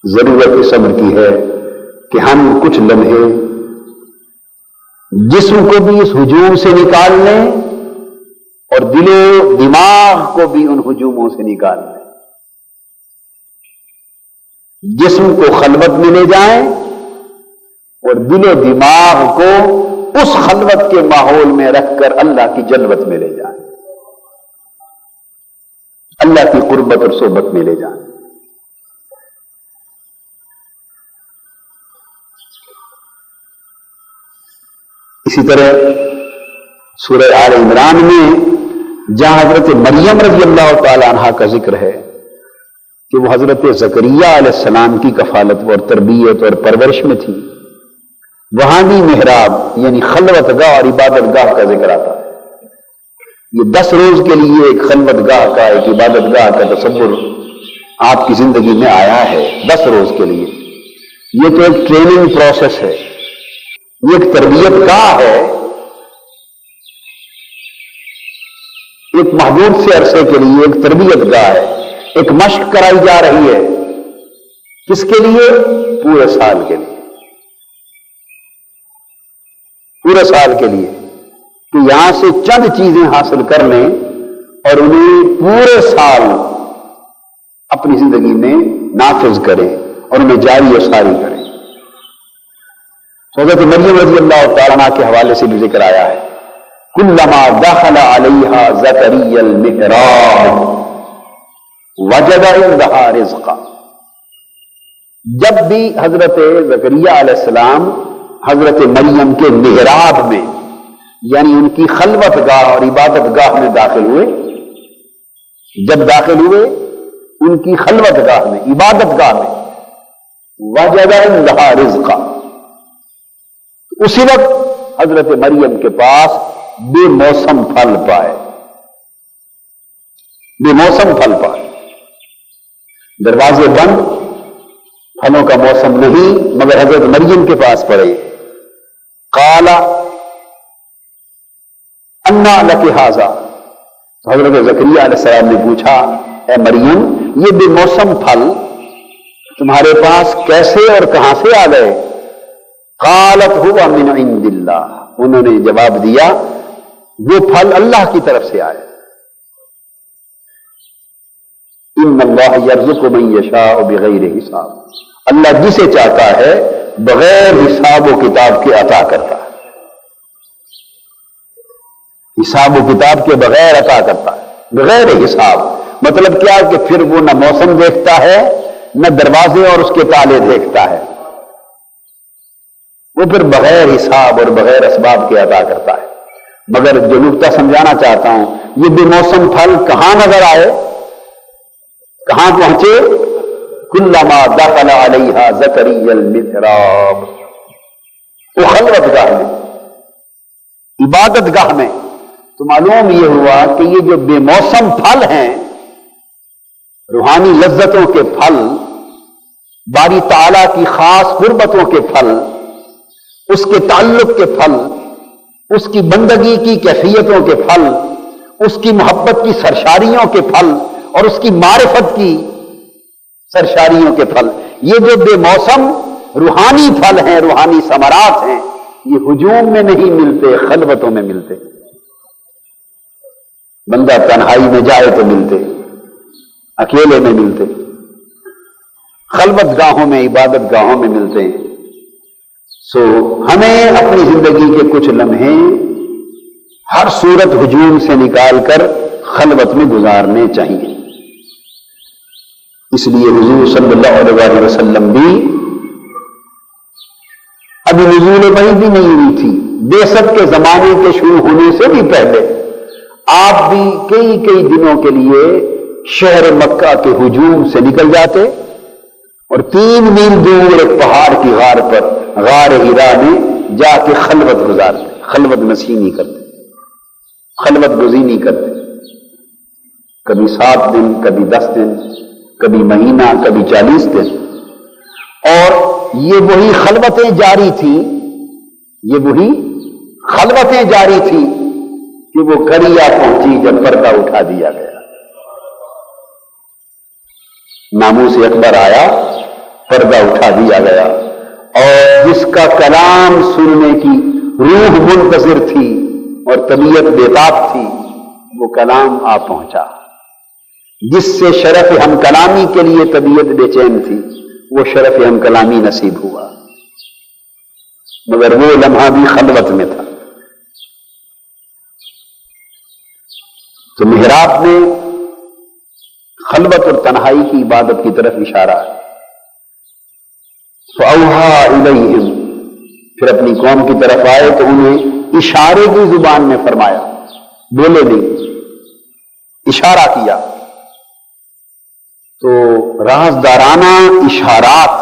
ضرورت اس امر کی ہے کہ ہم کچھ لمحے جسم کو بھی اس ہجوم سے نکال لیں اور دل و دماغ کو بھی ان ہجوموں سے نکال لیں. جسم کو خلوت میں لے جائیں اور دل و دماغ کو اس خلوت کے ماحول میں رکھ کر اللہ کی جلوت میں لے جائیں، اللہ کی قربت اور صحبت میں لے جائیں. اسی طرح سورہ آل عمران میں جہاں حضرت مریم رضی اللہ تعالی عنہا کا ذکر ہے کہ وہ حضرت زکریا علیہ السلام کی کفالت اور تربیت اور پرورش میں تھی، وہاں بھی محراب یعنی خلوت گاہ اور عبادت گاہ کا ذکر آتا ہے. یہ 10 روز کے لیے ایک خلوت گاہ کا، ایک عبادت گاہ کا تصور آپ کی زندگی میں آیا ہے. 10 روز کے لیے یہ تو ایک ٹریننگ پروسیس ہے، یہ ایک تربیت گاہ ہے. ایک محدود سے عرصے کے لیے ایک تربیت گاہ ہے، ایک مشق کرائی جا رہی ہے. کس کے لیے؟ پورے سال کے لیے، پورے سال کے لیے، کہ یہاں سے چند چیزیں حاصل کر لیں اور انہیں پورے سال اپنی زندگی میں نافذ کریں اور انہیں جاری و ساری کریں. حضرت مریم رضی اللہ تعالیٰ عنہ کے حوالے سے بھی ذکر آیا ہے، کلما دخل علیہا زکریا المحراب وجد عندہا رزقا. جب بھی حضرت زکریا علیہ السلام حضرت مریم کے محراب میں یعنی ان کی خلوت گاہ اور عبادت گاہ میں داخل ہوئے، جب داخل ہوئے ان کی خلوت گاہ میں، عبادت گاہ میں، وجد عندہا رزقا، اسی وقت حضرت مریم کے پاس بے موسم پھل پائے، بے موسم پھل پائے. دروازے بند، پھلوں کا موسم نہیں، مگر حضرت مریم کے پاس پڑے. قال انا لک ھذا، حضرت زکریا علیہ السلام نے پوچھا، اے مریم یہ بے موسم پھل تمہارے پاس کیسے اور کہاں سے آ گئے؟ قالت هو من عند اللہ، انہوں نے جواب دیا وہ پھل اللہ کی طرف سے آئے. ان اللہ یرزق من یشاء بغیر حساب، اللہ جسے چاہتا ہے بغیر حساب و کتاب کے عطا کرتا ہے، حساب و کتاب کے بغیر عطا کرتا ہے، بغیر حساب. مطلب کیا کہ پھر وہ نہ موسم دیکھتا ہے نہ دروازے اور اس کے تالے دیکھتا ہے، وہ پھر بغیر حساب اور بغیر اسباب کے عطا کرتا ہے. مگر جو نقطہ سمجھانا چاہتا ہوں، یہ بے موسم پھل کہاں نظر آئے، کہاں پہنچے؟ کلما دخل علیہا زکریا المحراب، وہ خلوت گاہ میں، عبادت گاہ میں. تو معلوم یہ ہوا کہ یہ جو بے موسم پھل ہیں، روحانی لذتوں کے پھل، باری تعالیٰ کی خاص قربتوں کے پھل، اس کے تعلق کے پھل، اس کی بندگی کی کیفیتوں کے پھل، اس کی محبت کی سرشاریوں کے پھل اور اس کی معرفت کی سرشاریوں کے پھل، یہ جو بے موسم روحانی پھل ہیں، روحانی ثمرات ہیں، یہ ہجوم میں نہیں ملتے، خلوتوں میں ملتے. بندہ تنہائی میں جائے تو ملتے، اکیلے میں ملتے، خلوت گاہوں میں، عبادت گاہوں میں ملتے ہیں. سو ہمیں اپنی زندگی کے کچھ لمحے ہر صورت ہجوم سے نکال کر خلوت میں گزارنے چاہیے. اس لیے حضور صلی اللہ علیہ وسلم بھی ابھی نزول وحی بھی نہیں ہوئی تھی، بعثت کے زمانے کے شروع ہونے سے بھی پہلے آپ بھی کئی دنوں کے لیے شہر مکہ کے ہجوم سے نکل جاتے اور 3 میل دور ایک پہاڑ کی غار پر، غار ہرا میں جا کے خلوت گزارتے، خلوت نشینی کرتے، خلوت گزینی کرتے. کبھی 7 دن، کبھی 10 دن، کبھی مہینہ، کبھی 40 دن. اور یہ وہی خلوتیں جاری تھیں، یہ وہی خلوتیں جاری تھیں کہ وہ گھڑیا پہنچی جب پردہ اٹھا دیا گیا، ناموس اکبر آیا، پردہ اٹھا دیا گیا، اور جس کا کلام سننے کی روح منتظر تھی اور طبیعت بےتاب تھی، وہ کلام آ پہنچا۔ جس سے شرف ہم کلامی کے لیے طبیعت بے چین تھی، وہ شرف ہم کلامی نصیب ہوا، مگر وہ لمحہ بھی خلوت میں تھا۔ تو محراب میں خلوت اور تنہائی کی عبادت کی طرف اشارہ ہے۔ فَأَوْحَىٰ إِلَيْهِمْ، پھر اپنی قوم کی طرف آئے تو انہیں اشارے کی زبان میں فرمایا، بولے نہیں، اشارہ کیا۔ تو رازدارانہ اشارات،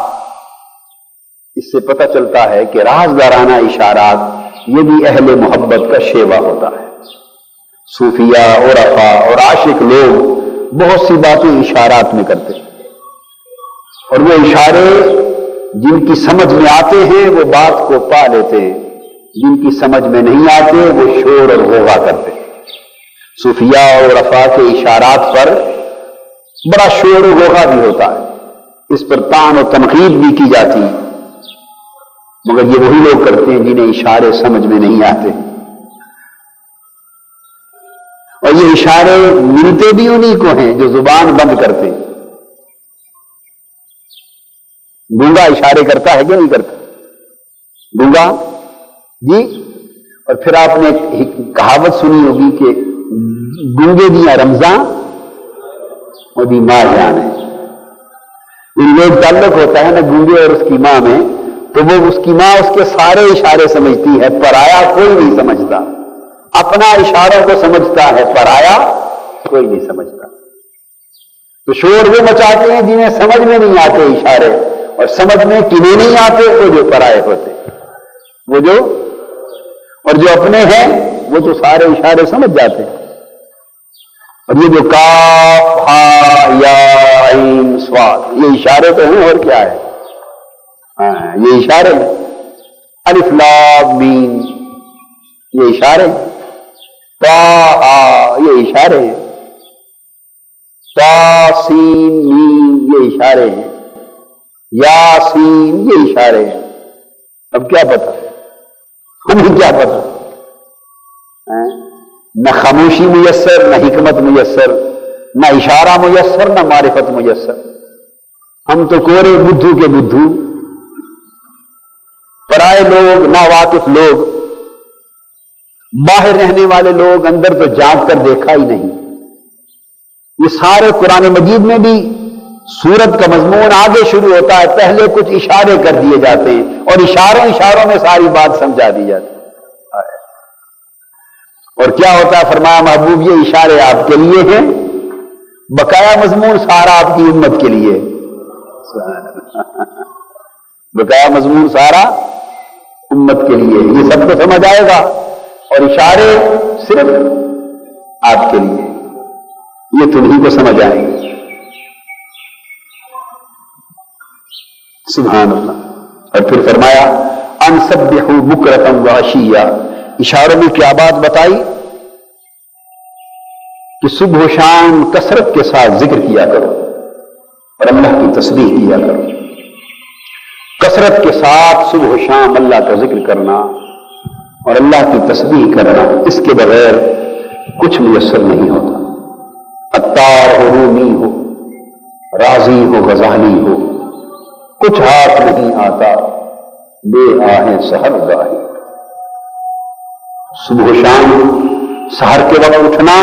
اس سے پتہ چلتا ہے کہ رازدارانہ اشارات یہ بھی اہل محبت کا شیوا ہوتا ہے۔ صوفیاء، عرفاء اور عاشق لوگ بہت سی باتیں اشارات میں کرتے ہیں، اور وہ اشارے جن کی سمجھ میں آتے ہیں وہ بات کو پا لیتے ہیں، جن کی سمجھ میں نہیں آتے وہ شور اور غوغا کرتے ہیں۔ صوفیاء اور عرفاء کے اشارات پر بڑا شور و غوغا بھی ہوتا ہے، اس پر طعن و تنقید بھی کی جاتی ہے، مگر یہ وہی لوگ کرتے ہیں جنہیں اشارے سمجھ میں نہیں آتے، اور یہ اشارے ملتے بھی انہی کو ہیں جو زبان بند کرتے ہیں۔ گونگا اشارے کرتا ہے کہ نہیں کرتا؟ گونگا جی، اور پھر آپ نے ایک کہاوت سنی ہوگی کہ گونگے دیاں رمضاں اور دی ماں جان ہے۔ ان لوگ تعلق ہوتا ہے نا گونگے اور اس کی ماں میں، تو وہ اس کی ماں اس کے سارے اشارے سمجھتی ہے، پرایا کوئی نہیں سمجھتا، اپنا اشاروں کو سمجھتا ہے، پرایا کوئی نہیں سمجھتا۔ تو شور وہ مچاتے ہیں جنہیں سمجھ میں نہیں آتے اشارے، اور سمجھ میں کنہیں نہیں آتے وہ جو پرائے ہوتے، وہ جو، اور جو اپنے ہیں وہ تو سارے اشارے سمجھ جاتے ہیں۔ اور یہ جو کاف ہا یا عین صاد، یہ اشارے تو ہیں، اور کیا ہے؟ ہاں، یہ اشارے ہیں۔ الف لام میم، یہ اشارے ہیں۔ تا ہا، یہ اشارے ہیں۔ تا سین میم، یہ اشارے ہیں۔ یاسین، یہ اشارے ہیں۔ اب کیا پتا، ہمیں کیا پتا؟ نہ خاموشی میسر، نہ حکمت میسر، نہ اشارہ میسر، نہ معرفت میسر۔ ہم تو کورے بدھو کے بدھو، پرائے لوگ، ناواقف لوگ، باہر رہنے والے لوگ، اندر تو جھانک کر دیکھا ہی نہیں۔ یہ سارے قرآن مجید میں بھی سورت کا مضمون آگے شروع ہوتا ہے، پہلے کچھ اشارے کر دیے جاتے ہیں، اور اشاروں میں ساری بات سمجھا دی جاتی ہے۔ اور کیا ہوتا ہے؟ فرمایا محبوب یہ اشارے آپ کے لیے ہیں، بقایا مضمون سارا آپ کی امت کے لیے، بقایا مضمون سارا امت کے لیے، یہ سب کو سمجھ آئے گا، اور اشارے صرف آپ کے لیے، یہ تمہیں کو سمجھ آئیں گے۔ سبحان اللہ۔ اور پھر فرمایا ان سبحوا بکرۃ وعشیا، اشاروں میں کیا بات بتائی کہ صبح و شام کثرت کے ساتھ ذکر کیا کرو اور اللہ کی تسبیح کیا کرو۔ کثرت کے ساتھ صبح و شام اللہ کا ذکر کرنا اور اللہ کی تسبیح کرنا، اس کے بغیر کچھ میسر نہیں ہوتا۔ عطار ہو، رومی ہو، رازی ہو، غزالی ہو، کچھ ہاتھ نہیں آتا بے آہیں سحر گاہی۔ صبح و شام سحر کے وقت اٹھنا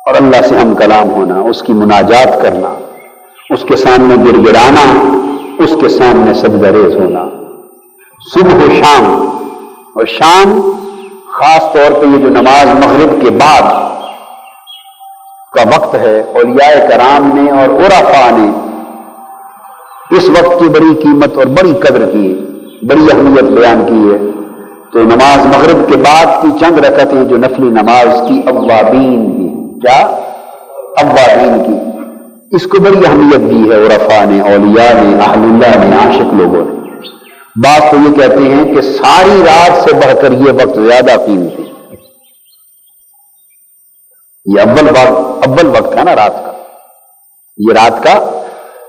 اور اللہ سے ہم کلام ہونا، اس کی مناجات کرنا، اس کے سامنے گر گرانا، اس کے سامنے سجدہ ریز ہونا، صبح و شام۔ اور شام خاص طور پہ یہ جو نماز مغرب کے بعد کا وقت ہے، اولیاء کرام نے اور عرفاء نے اس وقت کی بڑی قیمت اور بڑی قدر کی، بڑی اہمیت بیان کی ہے۔ تو نماز مغرب کے بعد کی چند رکعتیں جو نفلی نماز کی اوابین کی، کیا اوابین کی، اس کو بڑی اہمیت دی ہے عرفاء نے، اولیاء نے، اہل اللہ نے، عاشق لوگوں نے۔ بعض تو یہ کہتے ہیں کہ ساری رات سے بڑھ کر یہ وقت زیادہ قیمتی، یہ اول وقت ہے نا رات کا، یہ رات کا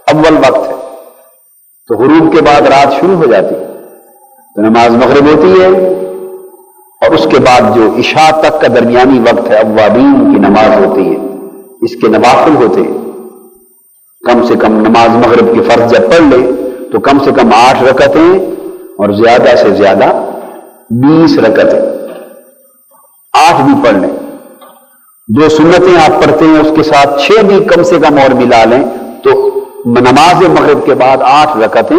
اول وقت ہے۔ تو غروب کے بعد رات شروع ہو جاتی تو نماز مغرب ہوتی ہے، اور اس کے بعد جو عشاء تک کا درمیانی وقت ہے اوابین کی نماز ہوتی ہے، اس کے نوافل ہوتے ہیں۔ کم سے کم نماز مغرب کی فرض جب پڑھ لے تو کم سے کم 8 رکعتیں اور زیادہ سے زیادہ 20 رکعتیں 8 بھی پڑھ لیں۔ 2 سنتیں آپ پڑھتے ہیں اس کے ساتھ 6 بھی کم سے کم اور ملا لیں تو نماز مغرب کے بعد 8 رکعتیں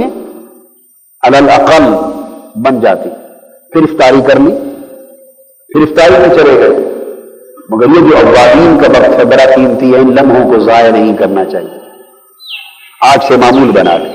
علی الاقل بن جاتی۔ پھر افطاری کر لی، پھر افطاری میں چلے گئے۔ مگر یہ جو اوابین کا وقت ہے بڑا قیمتی ہے، ان لمحوں کو ضائع نہیں کرنا چاہیے، آج سے معمول بنا لیں۔